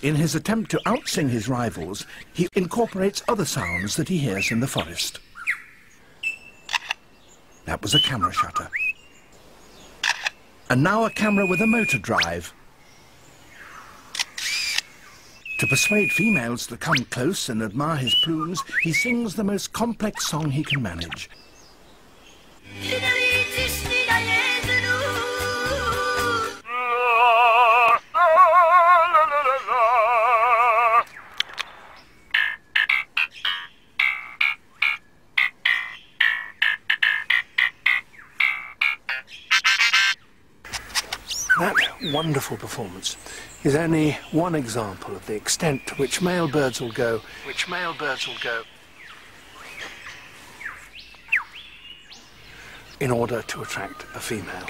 In his attempt to outsing his rivals, he incorporates other sounds that he hears in the forest. That was a camera shutter. And now a camera with a motor drive. To persuade females to come close and admire his plumes, he sings the most complex song he can manage. That wonderful performance is only one example of the extent to which male birds will go, in order to attract a female.